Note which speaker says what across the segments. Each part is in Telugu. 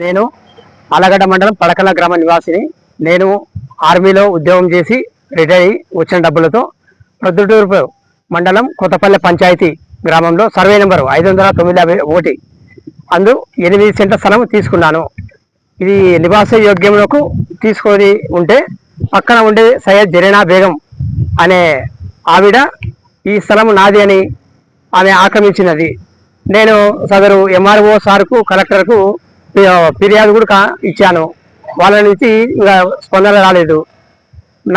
Speaker 1: నేను ఆలగడ్డ మండలం పడకల గ్రామ నివాసిని. నేను ఆర్మీలో ఉద్యోగం చేసి రిటైర్ అయ్యి వచ్చిన డబ్బులతో ప్రొద్దుటూరు మండలం కొత్తపల్లె పంచాయతీ గ్రామంలో సర్వే నెంబరు 591 అందు 8 సెంట్ల స్థలం తీసుకున్నాను. ఇది నివాస యోగ్యములకు తీసుకొని ఉంటే పక్కన ఉండే సయ్యద్ జరీనా బేగం అనే ఆవిడ ఈ స్థలం నాది అని ఆమె ఆక్రమించినది. నేను సదరు ఎంఆర్ఓ సార్కు కలెక్టర్కు ఫిర్యాదు కూడా ఇచ్చాను. వాళ్ళ నుంచి ఇంకా స్పందన రాలేదు.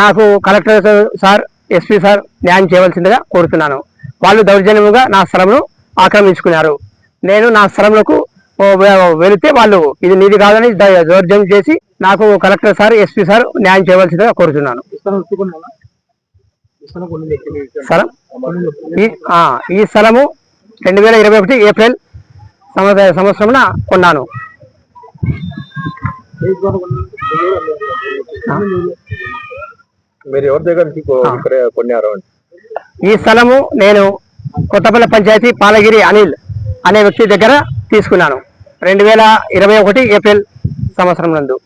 Speaker 1: నాకు కలెక్టర్ సార్, ఎస్పీ సార్ న్యాయం చేయవలసిందిగా కోరుతున్నాను. వాళ్ళు దౌర్జన్యముగా నా స్థలంను ఆక్రమించుకున్నారు. నేను నా స్థలంలోకి వెళితే వాళ్ళు ఇది నీది కాదని దౌర్జన్యం చేసి నాకు కలెక్టర్ సార్, ఎస్పీ సార్ న్యాయం చేయవలసిందిగా కోరుతున్నాను. ఈ స్థలము 2021 ఏప్రిల్ సంవత్సరంలో కొన్నాను. ఈ స్థలము నేను కొత్తపల్లి పంచాయతీ పాలగిరి అనిల్ అనే వ్యక్తి దగ్గర తీసుకున్నాను 2021 ఏప్రిల్ సంవత్సరం నందు.